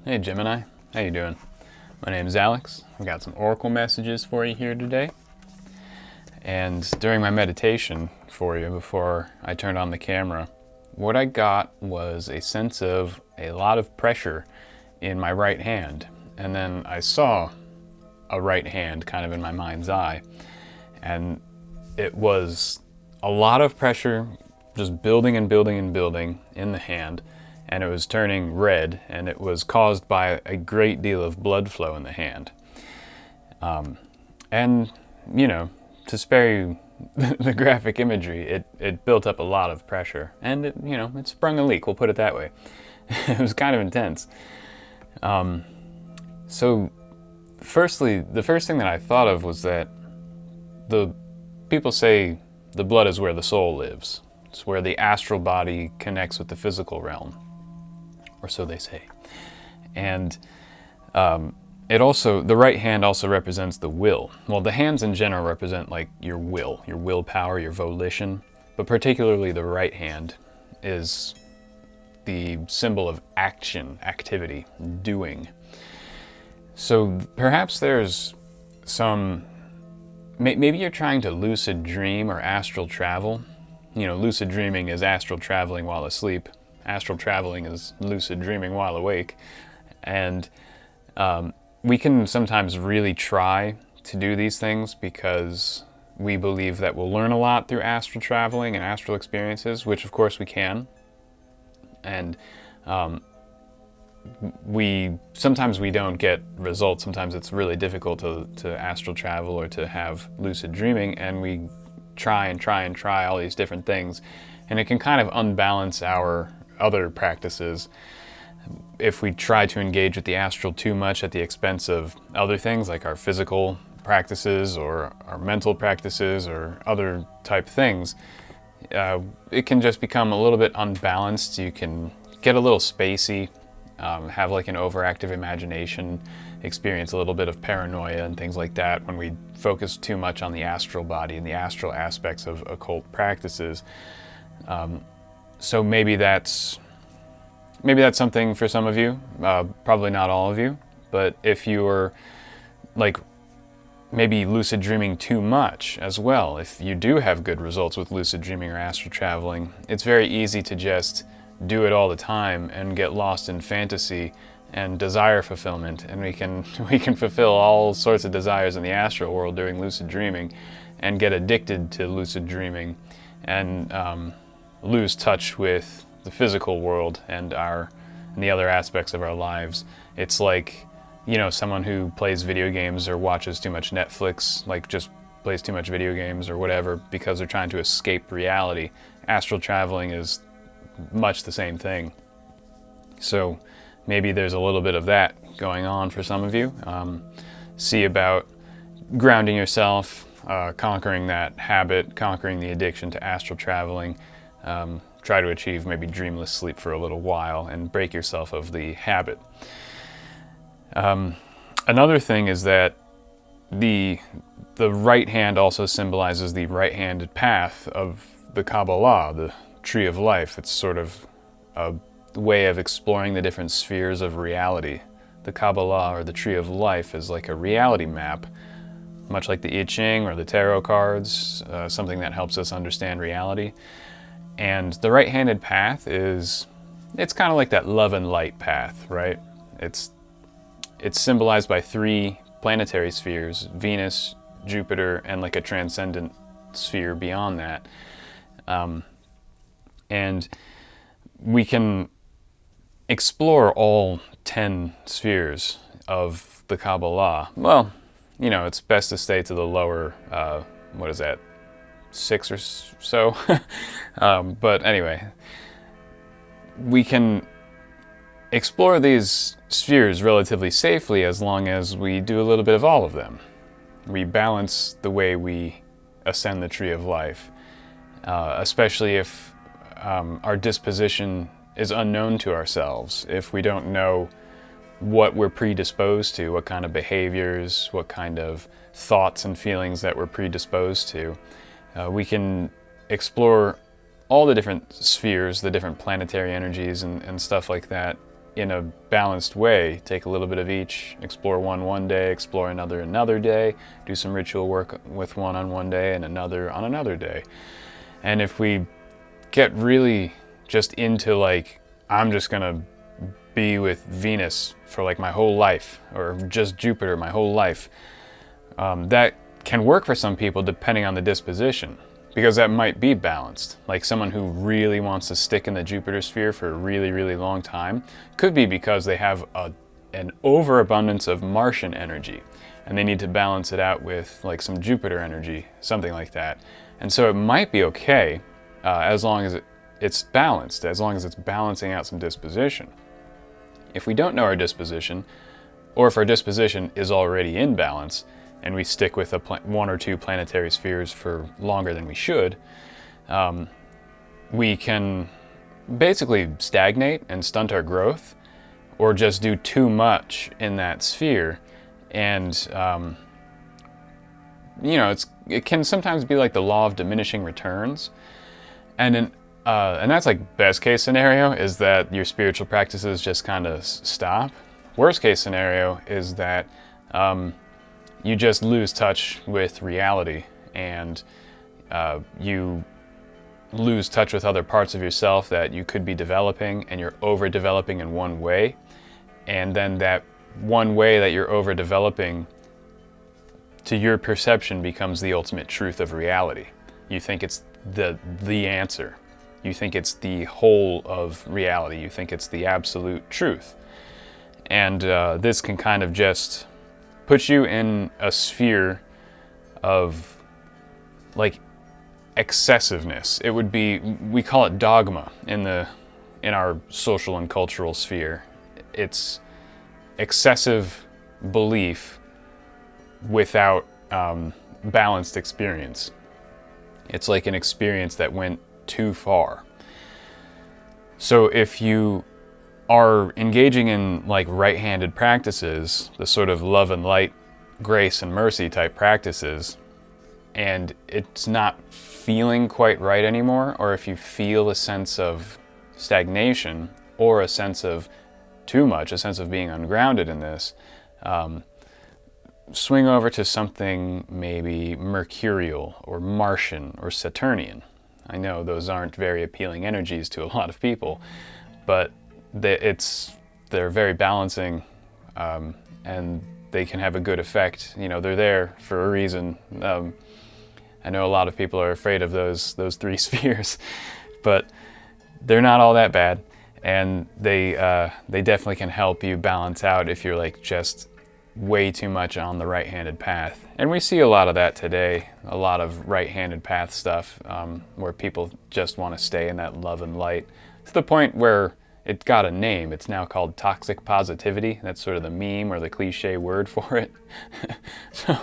Hey Gemini, how you doing? My name is Alex. I've got some oracle messages for you here today. And during my meditation for you, before I turned on the camera, what I got was a sense of a lot of pressure in my right hand. And then I saw a right hand kind of in my mind's eye. And it was a lot of pressure just building and building and building in the hand. And it was turning red, and it was caused by a great deal of blood flow in the hand. And, you know, to spare you the graphic imagery, it built up a lot of pressure, and it sprung a leak, we'll put it that way. It was kind of intense. So firstly, the first thing that I thought of was that the people say the blood is where the soul lives. It's where the astral body connects with the physical realm, or so they say. And the right hand also represents the will. Well, the hands in general represent like your will, your willpower, your volition, but particularly the right hand is the symbol of action, activity, doing. So perhaps there's maybe you're trying to lucid dream or astral travel. You know, lucid dreaming is astral traveling while asleep. Astral traveling is lucid dreaming while awake. And we can sometimes really try to do these things because we believe that we'll learn a lot through astral traveling and astral experiences, which of course we can. And sometimes we don't get results. Sometimes it's really difficult to astral travel or to have lucid dreaming, and we try all these different things, and it can kind of unbalance our other practices if we try to engage with the astral too much at the expense of other things like our physical practices or our mental practices or other type things. It can just become a little bit unbalanced. You can get a little spacey, have like an overactive imagination, experience a little bit of paranoia and things like that when we focus too much on the astral body and the astral aspects of occult practices. So maybe that's something for some of you, probably not all of you, but if you're like maybe lucid dreaming too much as well, if you do have good results with lucid dreaming or astral traveling, it's very easy to just do it all the time and get lost in fantasy and desire fulfillment, and we can fulfill all sorts of desires in the astral world during lucid dreaming and get addicted to lucid dreaming and lose touch with the physical world and the other aspects of our lives. It's like, someone who plays video games or watches too much Netflix, like just plays too much video games or whatever because they're trying to escape reality. Astral traveling is much the same thing. So maybe there's a little bit of that going on for some of you. See about grounding yourself, conquering that habit, conquering the addiction to astral traveling. Try to achieve maybe dreamless sleep for a little while and break yourself of the habit. Another thing is that the right hand also symbolizes the right-handed path of the Kabbalah, the tree of life. It's sort of a way of exploring the different spheres of reality. The Kabbalah, or the tree of life, is like a reality map, much like the I Ching or the tarot cards, something that helps us understand reality. And the right-handed path it's kind of like that love and light path, right? It's symbolized by 3 planetary spheres, Venus, Jupiter, and like a transcendent sphere beyond that. And we can explore all 10 spheres of the Kabbalah. Well, it's best to stay to the lower, 6 or so. But anyway, we can explore these spheres relatively safely as long as we do a little bit of all of them. We balance the way we ascend the tree of life, especially if our disposition is unknown to ourselves. If we don't know what we're predisposed to, what kind of behaviors, what kind of thoughts and feelings that we're predisposed to, we can explore all the different spheres, the different planetary energies and stuff like that in a balanced way. Take a little bit of each, explore one day, explore another day, do some ritual work with one on one day and another on another day. And if we get really just into like, I'm just gonna be with Venus for like my whole life, or just Jupiter my whole life, that can work for some people depending on the disposition, because that might be balanced. Like someone who really wants to stick in the Jupiter sphere for a really long time could be because they have an overabundance of Martian energy and they need to balance it out with like some Jupiter energy, something like that. And so it might be okay as long as it's balanced, as long as it's balancing out some disposition. If we don't know our disposition, or if our disposition is already in balance, and we stick with one or two planetary spheres for longer than we should, we can basically stagnate and stunt our growth, or just do too much in that sphere. And it can sometimes be like the law of diminishing returns. And that's like best case scenario is that your spiritual practices just kind of stop. Worst case scenario is that you just lose touch with reality, and you lose touch with other parts of yourself that you could be developing, and you're overdeveloping in one way. And then that one way that you're overdeveloping, to your perception, becomes the ultimate truth of reality. You think it's the answer. You think it's the whole of reality. You think it's the absolute truth. And this can kind of just put you in a sphere of like excessiveness. It would be, we call it dogma in our social and cultural sphere. It's excessive belief without balanced experience. It's like an experience that went too far. So if you are engaging in like right-handed practices, the sort of love and light, grace and mercy type practices, and it's not feeling quite right anymore, or if you feel a sense of stagnation or a sense of too much, a sense of being ungrounded in this, swing over to something maybe mercurial or Martian or Saturnian. I know those aren't very appealing energies to a lot of people, but they're very balancing, and they can have a good effect. You know, they're there for a reason. I know a lot of people are afraid of those three spheres, but they're not all that bad, and they definitely can help you balance out if you're like just way too much on the right-handed path. And we see a lot of that today, a lot of right-handed path stuff, where people just want to stay in that love and light to the point where it got a name. It's now called toxic positivity. That's sort of the meme or the cliche word for it. So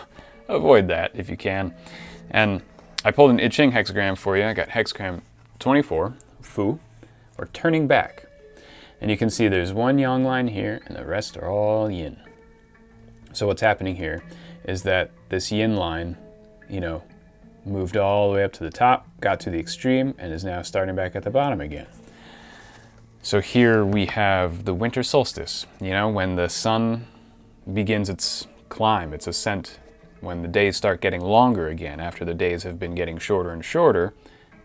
avoid that if you can. And I pulled an I Ching hexagram for you. I got hexagram 24, Fu, or turning back. And you can see there's one yang line here and the rest are all yin. So what's happening here is that this yin line, moved all the way up to the top, got to the extreme, and is now starting back at the bottom again. So here we have the winter solstice, when the sun begins its climb, its ascent, when the days start getting longer again after the days have been getting shorter and shorter,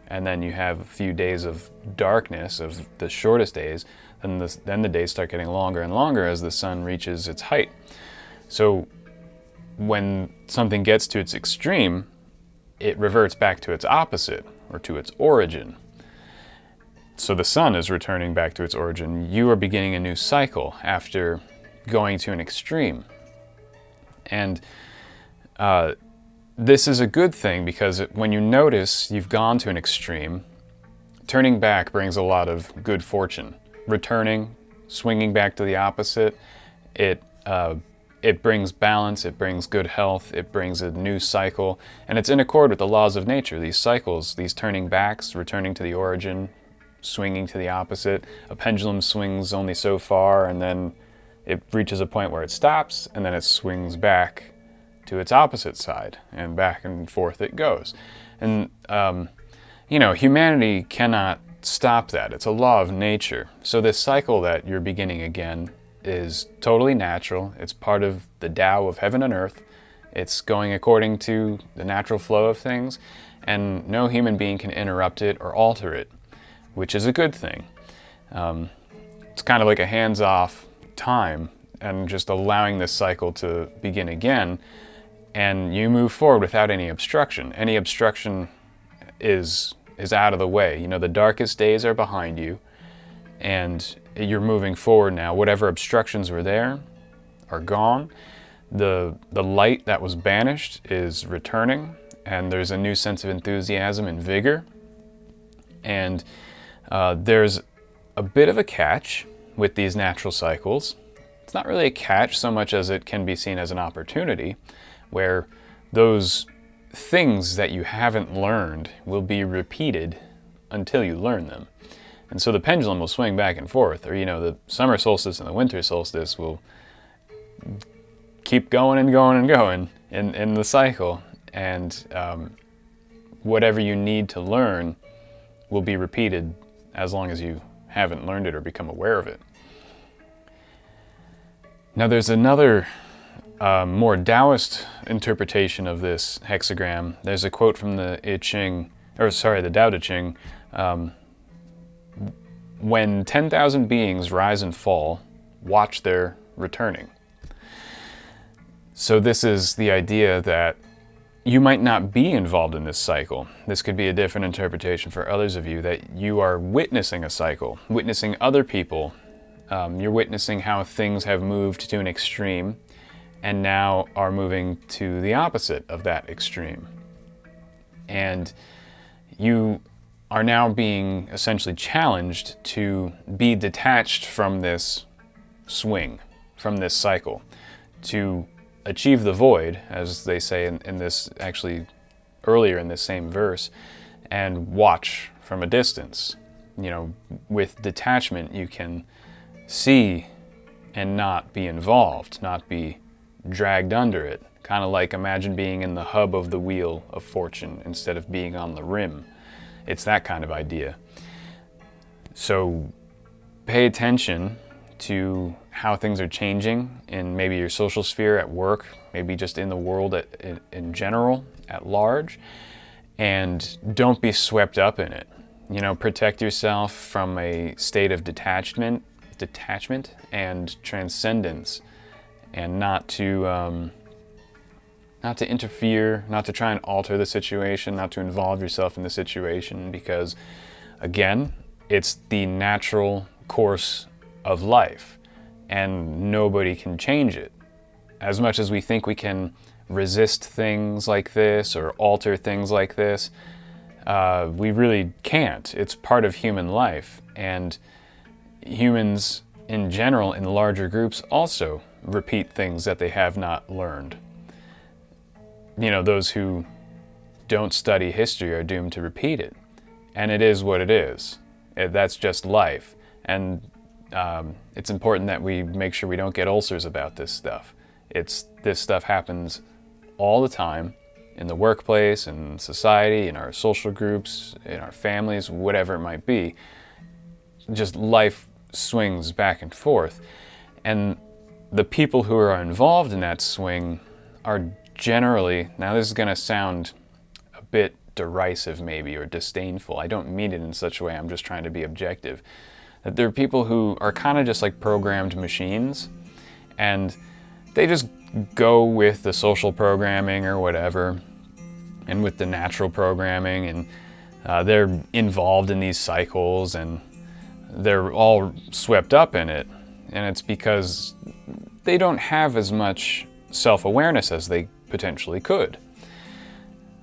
and then you have a few days of darkness, of the shortest days, then the days start getting longer and longer as the sun reaches its height. So when something gets to its extreme, it reverts back to its opposite, or to its origin. So the sun is returning back to its origin. You are beginning a new cycle after going to an extreme. And this is a good thing, because when you notice you've gone to an extreme, turning back brings a lot of good fortune. Returning, swinging back to the opposite, it brings balance, it brings good health, it brings a new cycle, and it's in accord with the laws of nature. These cycles, these turning backs, returning to the origin, swinging to the opposite. A pendulum swings only so far, and then it reaches a point where it stops, and then it swings back to its opposite side, and back and forth it goes. And humanity cannot stop that. It's a law of nature. So this cycle that you're beginning again is totally natural. It's part of the Tao of heaven and earth. It's going according to the natural flow of things, and no human being can interrupt it or alter it, which is a good thing. It's kind of like a hands-off time and just allowing this cycle to begin again, and you move forward without any obstruction. Any obstruction is out of the way. You know, the darkest days are behind you, and you're moving forward now. Whatever obstructions were there are gone. The light that was banished is returning, and there's a new sense of enthusiasm and vigor. And there's a bit of a catch with these natural cycles. It's not really a catch so much as it can be seen as an opportunity, where those things that you haven't learned will be repeated until you learn them. And so the pendulum will swing back and forth, or, you know, the summer solstice and the winter solstice will keep going and going and going in the cycle. And whatever you need to learn will be repeated as long as you haven't learned it or become aware of it. Now there's another more Taoist interpretation of this hexagram. There's a quote from the the Tao Te Ching. When 10,000 beings rise and fall, watch their returning. So this is the idea that you might not be involved in this cycle. This could be a different interpretation for others of you, that you are witnessing a cycle, witnessing other people. You're witnessing how things have moved to an extreme and now are moving to the opposite of that extreme. And you are now being essentially challenged to be detached from this swing, from this cycle, to achieve the void, as they say in this, actually earlier in this same verse, and watch from a distance. You know, with detachment you can see and not be involved, not be dragged under it. Kind of like, imagine being in the hub of the wheel of fortune instead of being on the rim. It's that kind of idea. So pay attention to how things are changing in maybe your social sphere at work, maybe just in the world in general, at large, and don't be swept up in it. You know, protect yourself from a state of detachment and transcendence, and not to interfere, not to try and alter the situation, not to involve yourself in the situation, because again, it's the natural course of life and nobody can change it. As much as we think we can resist things like this or alter things like this, we really can't. It's part of human life, and humans in general, in larger groups, also repeat things that they have not learned. You know, those who don't study history are doomed to repeat it. And it is what it is. That's just life. And it's important that we make sure we don't get ulcers about this stuff. This stuff happens all the time, in the workplace, in society, in our social groups, in our families, whatever it might be. Just life swings back and forth. And the people who are involved in that swing are generally, now this is going to sound a bit derisive maybe, or disdainful. I don't mean it in such a way, I'm just trying to be objective. That there are people who are kind of just like programmed machines, and they just go with the social programming or whatever, and with the natural programming, and they're involved in these cycles, and they're all swept up in it. And it's because they don't have as much self-awareness as they potentially could.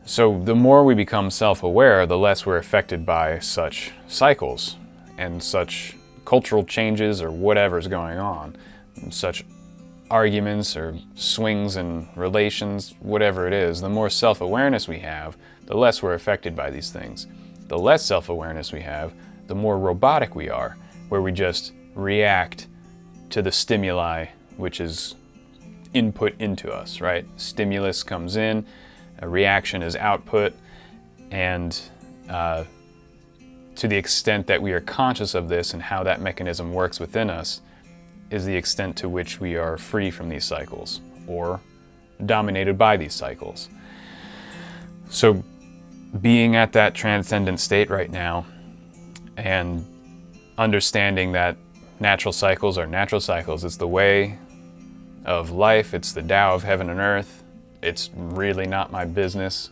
So the more we become self-aware, the less we're affected by such cycles and such cultural changes or whatever's going on, and such arguments or swings in relations, whatever it is. The more self-awareness we have, the less we're affected by these things. The less self-awareness we have, the more robotic we are, where we just react to the stimuli which is input into us, right? Stimulus comes in, a reaction is output, and to the extent that we are conscious of this and how that mechanism works within us is the extent to which we are free from these cycles or dominated by these cycles. So being at that transcendent state right now and understanding that natural cycles are natural cycles, it's the way of life, it's the Tao of heaven and earth, it's really not my business.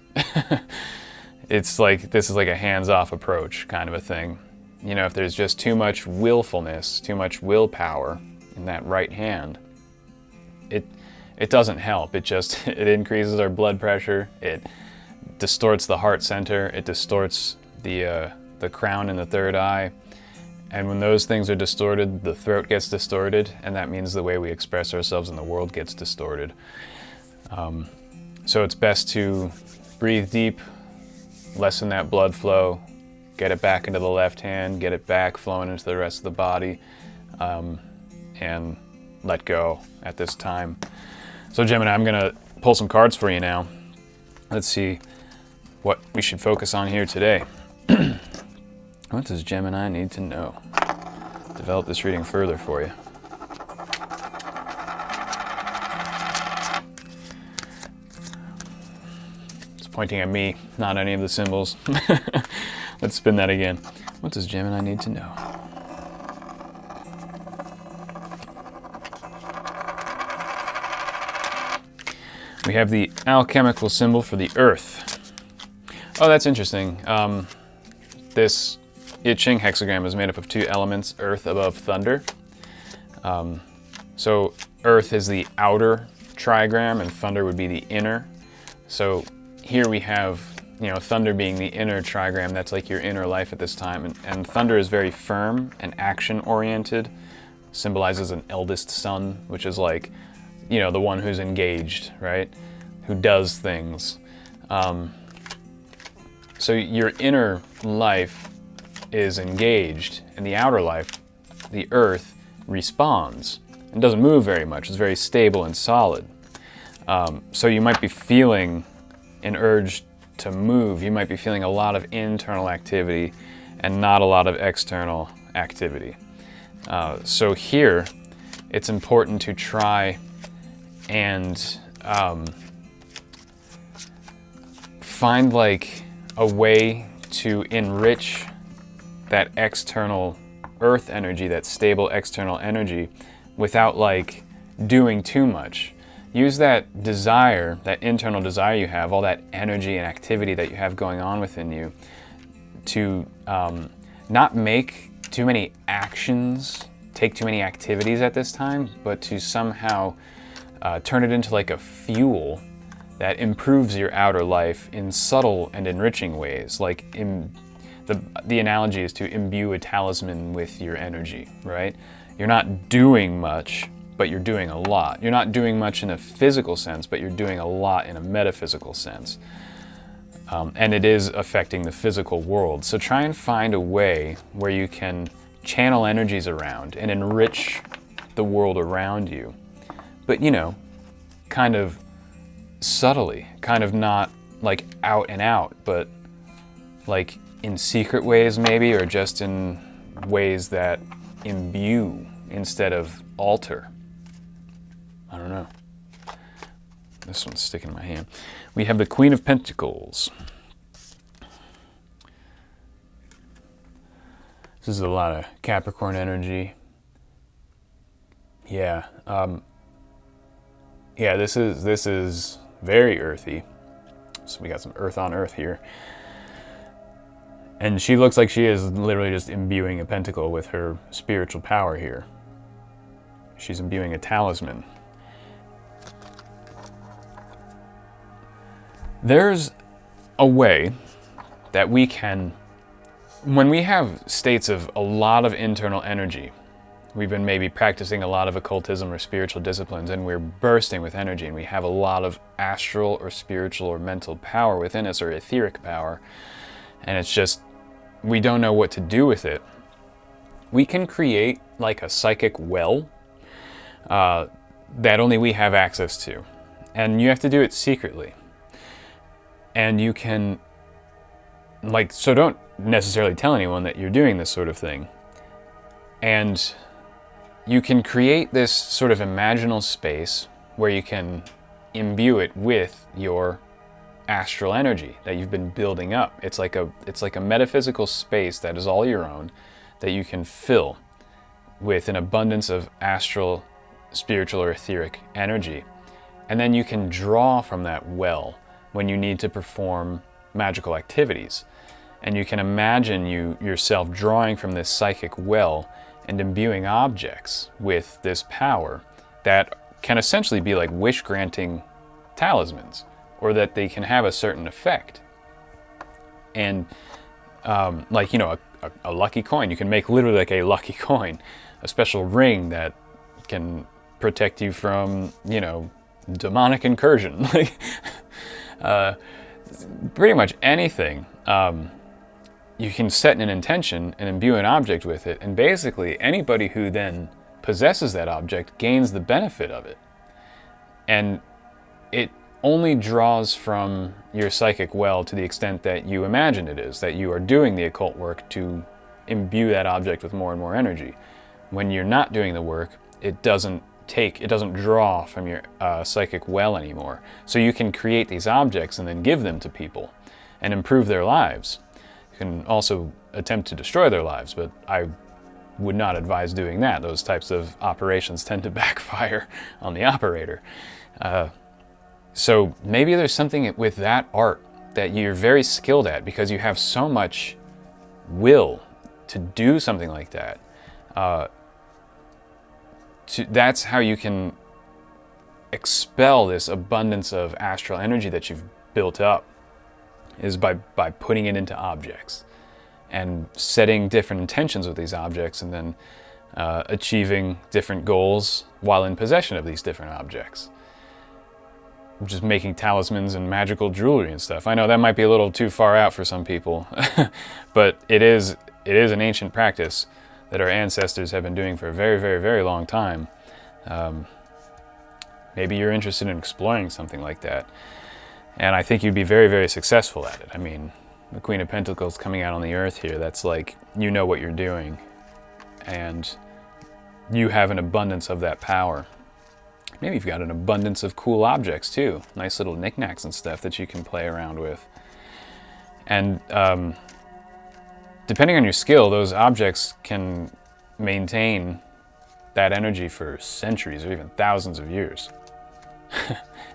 It's like, this is like a hands-off approach kind of a thing. You know, if there's just too much willfulness, too much willpower in that right hand, it doesn't help. It just, it increases our blood pressure, it distorts the heart center, it distorts the crown and the third eye. And when those things are distorted, the throat gets distorted, and that means the way we express ourselves in the world gets distorted. So it's best to breathe deep, lessen that blood flow, get it back into the left hand, get it back flowing into the rest of the body, and let go at this time. So Gemini, I'm gonna pull some cards for you now. Let's see what we should focus on here today. What does Gemini need to know? Develop this reading further for you. It's pointing at me, not any of the symbols. Let's spin that again. What does Gemini need to know? We have the alchemical symbol for the earth. Oh, that's interesting. This I Ching hexagram is made up of two elements, earth above thunder. So earth is the outer trigram and thunder would be the inner. So here we have, you know, thunder being the inner trigram, that's like your inner life at this time. And thunder is very firm and action oriented, symbolizes an eldest son, which is like, you know, the one who's engaged, right? Who does things. So your inner life is engaged, and the outer life, the earth, responds. It doesn't move very much, it's very stable and solid. So you might be feeling an urge to move, you might be feeling a lot of internal activity and not a lot of external activity. So here, it's important to try and find like a way to enrich that external earth energy, that stable external energy, without like doing too much. Use that desire, that internal desire you have, all that energy and activity that you have going on within you, to not make too many actions, take too many activities at this time, but to somehow turn it into like a fuel that improves your outer life in subtle and enriching ways. Like the analogy is to imbue a talisman with your energy, right? You're not doing much, but you're doing a lot. You're not doing much in a physical sense, but you're doing a lot in a metaphysical sense. And it is affecting the physical world. So try and find a way where you can channel energies around and enrich the world around you. But, you know, kind of subtly, kind of not like out and out, but like in secret ways maybe, or just in ways that imbue instead of alter. I don't know. This one's sticking in my hand. We have the Queen of Pentacles. This is a lot of Capricorn energy. Yeah. Yeah, this is very earthy. So we got some earth on earth here. And she looks like she is literally just imbuing a pentacle with her spiritual power here. She's imbuing a talisman. There's a way that we can, when we have states of a lot of internal energy, we've been maybe practicing a lot of occultism or spiritual disciplines, and we're bursting with energy, and we have a lot of astral or spiritual or mental power within us, or etheric power, and it's just, we don't know what to do with it. We can create like a psychic well that only we have access to, and you have to do it secretly. And you can so don't necessarily tell anyone that you're doing this sort of thing. And you can create this sort of imaginal space where you can imbue it with your astral energy that you've been building up. It's like a metaphysical space that is all your own, that you can fill with an abundance of astral, spiritual, or etheric energy. And then you can draw from that well when you need to perform magical activities. And you can imagine yourself drawing from this psychic well and imbuing objects with this power that can essentially be like wish-granting talismans, or that they can have a certain effect. And like, a lucky coin, you can make literally like a lucky coin, a special ring that can protect you from, demonic incursion. Like, pretty much anything. You can set an intention and imbue an object with it, and basically anybody who then possesses that object gains the benefit of it. And it only draws from your psychic well to the extent that you imagine it is, that you are doing the occult work to imbue that object with more and more energy. When you're not doing the work, it doesn't draw from your psychic well anymore. So you can create these objects and then give them to people and improve their lives. You can also attempt to destroy their lives, but I would not advise doing that. Those types of operations tend to backfire on the operator. So maybe there's something with that art that you're very skilled at because you have so much will to do something like that. That's how you can expel this abundance of astral energy that you've built up, is by putting it into objects and setting different intentions with these objects, and then achieving different goals while in possession of these different objects. Just making talismans and magical jewelry and stuff. I know that might be a little too far out for some people, but it is an ancient practice that our ancestors have been doing for a very, very, very long time. Maybe you're interested in exploring something like that, and I think you'd be very, very successful at it. I mean, the Queen of Pentacles coming out on the earth here, that's like, you know what you're doing, and you have an abundance of that power. Maybe you've got an abundance of cool objects too, nice little knickknacks and stuff that you can play around with. And depending on your skill, those objects can maintain that energy for centuries or even thousands of years.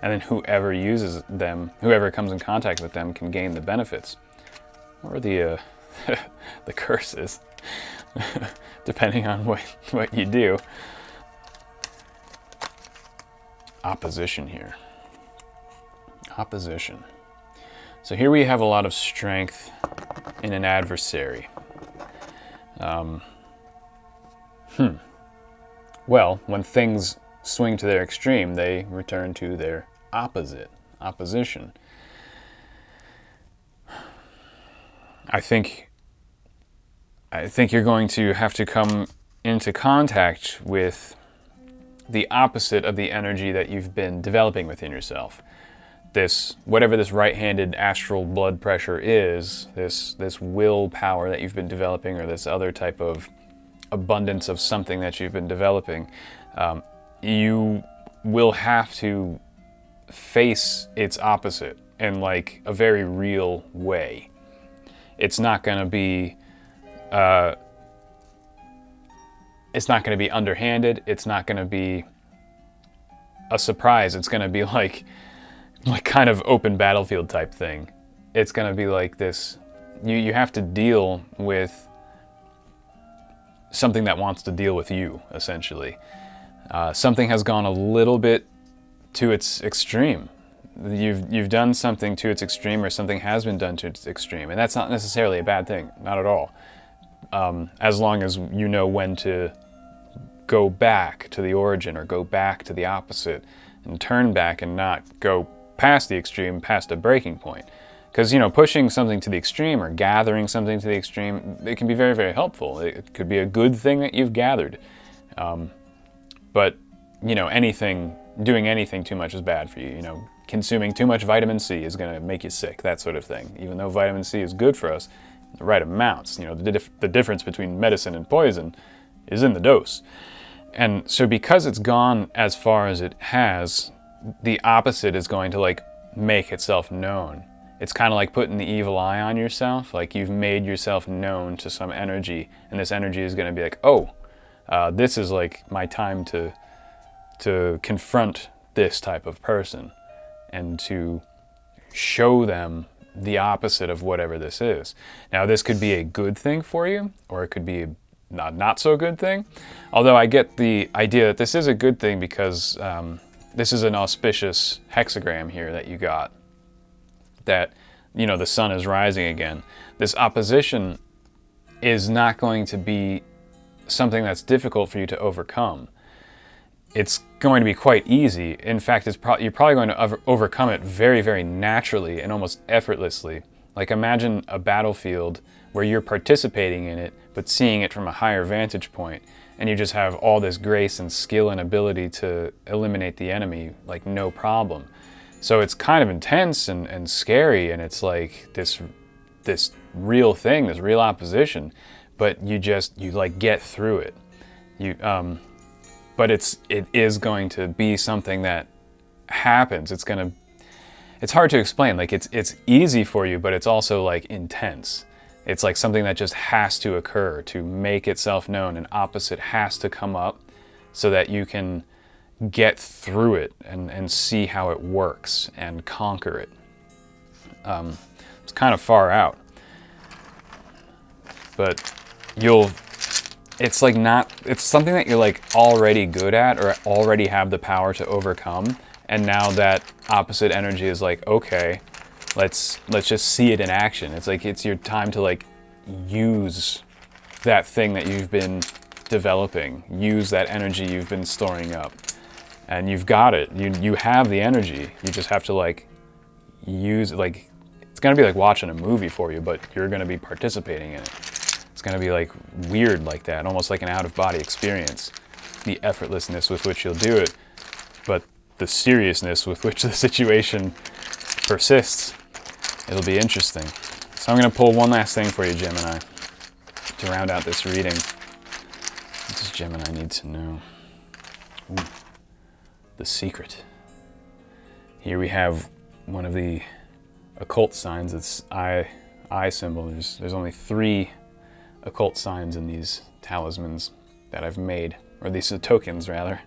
And then whoever uses them, whoever comes in contact with them, can gain the benefits or the the curses, depending on what you do. Opposition here. Opposition. So here we have a lot of strength in an adversary. Well, when things swing to their extreme, they return to their opposition. I think you're going to have to come into contact with the opposite of the energy that you've been developing within yourself. Whatever this right-handed astral blood pressure is, this willpower that you've been developing, or this other type of abundance of something that you've been developing, you will have to face its opposite in like a very real way. It's not going to be underhanded. It's not going to be a surprise. It's going to be like kind of open battlefield type thing. It's going to be like this. You have to deal with something that wants to deal with you, essentially. Something has gone a little bit to its extreme. You've done something to its extreme, or something has been done to its extreme, and that's not necessarily a bad thing, not at all. As long as you know when to go back to the origin, or go back to the opposite, and turn back and not go past the extreme, past a breaking point. Because, pushing something to the extreme or gathering something to the extreme, it can be very, very helpful. It could be a good thing that you've gathered. But, doing anything too much is bad for you. consuming too much vitamin C is going to make you sick, that sort of thing. Even though vitamin C is good for us, the right amounts. You know, the difference between medicine and poison is in the dose. And so because it's gone as far as it has, the opposite is going to like make itself known. It's kind of like putting the evil eye on yourself. Like you've made yourself known to some energy, and this energy is going to be like, oh, this is like my time to confront this type of person and to show them the opposite of whatever this is. Now, this could be a good thing for you, or it could be a not so good thing. Although I get the idea that this is a good thing because this is an auspicious hexagram here that you got. That, you know, the sun is rising again. This opposition is not going to be something that's difficult for you to overcome. It's going to be quite easy. In fact, you're probably going to overcome it very, very naturally and almost effortlessly. Like imagine a battlefield where you're participating in it, but seeing it from a higher vantage point, and you just have all this grace and skill and ability to eliminate the enemy like no problem. So it's kind of intense and scary, and it's like this real thing, this real opposition, but you like get through it. But it is going to be something that happens. It's hard to explain. Like it's easy for you, but it's also like intense. It's like something that just has to occur to make itself known. An opposite has to come up so that you can get through it and see how it works and conquer it. It's kind of far out, but it's like it's something that you're like already good at or already have the power to overcome. And now that opposite energy is like, okay, let's just see it in action. It's like, it's your time to like use that thing that you've been developing, use that energy you've been storing up. And you've got it. You have the energy. You just have to like use it. Like it's gonna be like watching a movie for you, but you're gonna be participating in it. It's gonna be like weird like that, almost like an out-of-body experience. The effortlessness with which you'll do it, but the seriousness with which the situation persists. It'll be interesting. So I'm gonna pull one last thing for you, Gemini, to round out this reading. What does Gemini need to know? Ooh. The secret. Here we have one of the occult signs. It's eye symbol. There's only 3 occult signs in these talismans that I've made, or these tokens rather.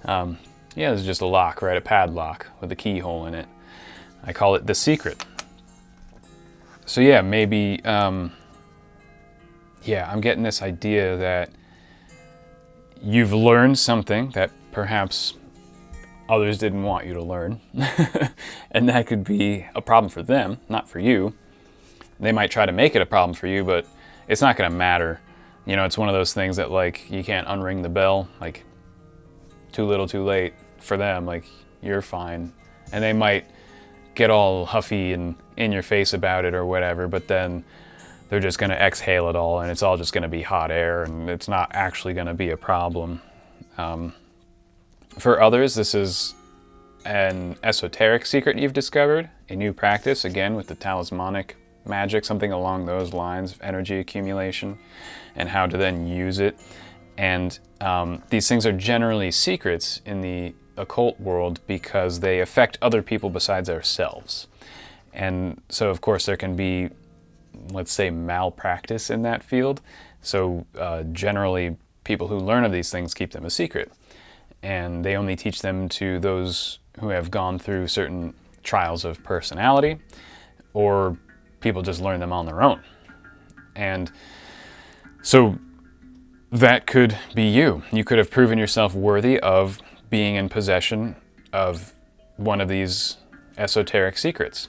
Yeah, there's just a lock, right? A padlock with a keyhole in it. I call it the secret. So yeah, maybe, I'm getting this idea that you've learned something that perhaps others didn't want you to learn. And that could be a problem for them, not for you. They might try to make it a problem for you, but it's not gonna matter. You know, it's one of those things that like, you can't unring the bell, like too little too late for them, like you're fine. And they might get all huffy and in your face about it or whatever, but then they're just gonna exhale it all and it's all just gonna be hot air and it's not actually gonna be a problem. For others, this is an esoteric secret you've discovered, a new practice, again with the talismanic magic, something along those lines of energy accumulation and how to then use it. And these things are generally secrets in the occult world because they affect other people besides ourselves. And so of course there can be, let's say, malpractice in that field. So generally people who learn of these things keep them a secret. And they only teach them to those who have gone through certain trials of personality, or people just learn them on their own. And so that could be you. You could have proven yourself worthy of being in possession of one of these esoteric secrets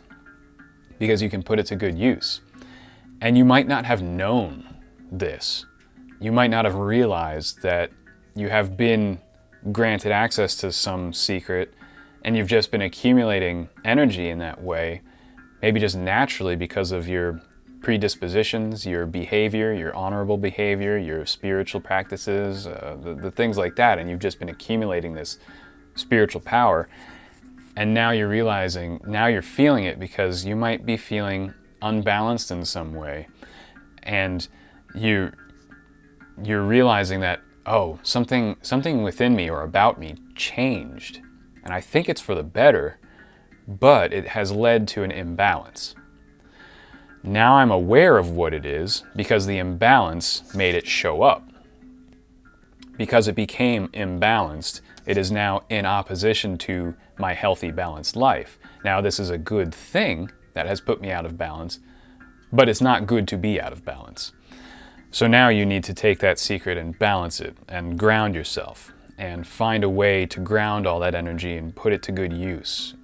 because you can put it to good use. And you might not have known this. You might not have realized that you have been granted access to some secret and you've just been accumulating energy in that way, maybe just naturally because of your predispositions, your behavior, your honorable behavior, your spiritual practices, the things like that, and you've just been accumulating this spiritual power. And now you're realizing, now you're feeling it because you might be feeling unbalanced in some way. And you're realizing that, oh, something within me or about me changed. And I think it's for the better, but it has led to an imbalance. Now I'm aware of what it is because the imbalance made it show up. Because it became imbalanced, it is now in opposition to my healthy, balanced life. Now this is a good thing that has put me out of balance, but it's not good to be out of balance. So now you need to take that secret and balance it and ground yourself and find a way to ground all that energy and put it to good use.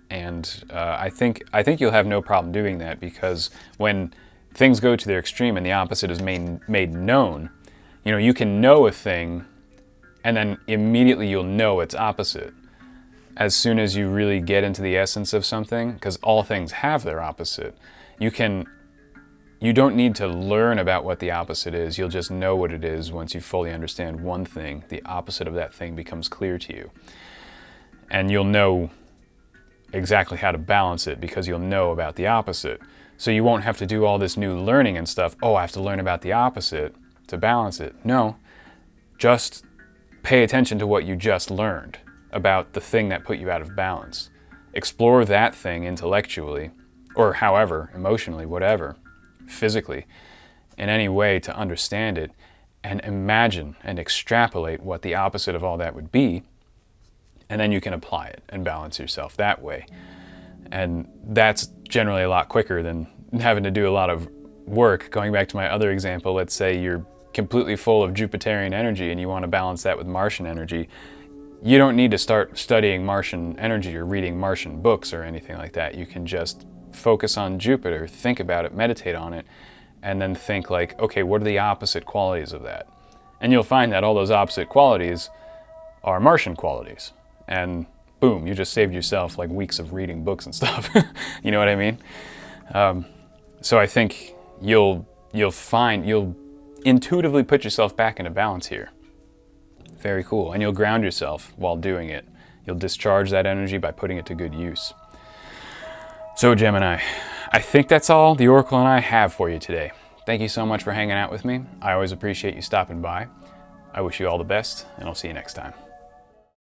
And I think you'll have no problem doing that, because when things go to their extreme and the opposite is made known, you know, you can know a thing and then immediately you'll know its opposite. As soon as you really get into the essence of something, because all things have their opposite, you don't need to learn about what the opposite is. You'll just know what it is. Once you fully understand one thing, the opposite of that thing becomes clear to you. And you'll know exactly how to balance it because you'll know about the opposite. So you won't have to do all this new learning and stuff. Oh, I have to learn about the opposite to balance it. No, just pay attention to what you just learned about the thing that put you out of balance. Explore that thing intellectually, or however, emotionally, whatever, physically, in any way to understand it, and imagine and extrapolate what the opposite of all that would be, and then you can apply it and balance yourself that way. And that's generally a lot quicker than having to do a lot of work. Going back to my other example, let's say you're completely full of Jupiterian energy and you want to balance that with Martian energy. You don't need to start studying Martian energy or reading Martian books or anything like that. You can just focus on Jupiter, think about it, meditate on it, and then think like, okay, what are the opposite qualities of that? And you'll find that all those opposite qualities are Martian qualities. And boom, you just saved yourself like weeks of reading books and stuff. You know what I mean? So I think you'll intuitively put yourself back into balance here. Very cool. And you'll ground yourself while doing it. You'll discharge that energy by putting it to good use. So Gemini, I think that's all the Oracle and I have for you today. Thank you so much for hanging out with me. I always appreciate you stopping by. I wish you all the best, and I'll see you next time.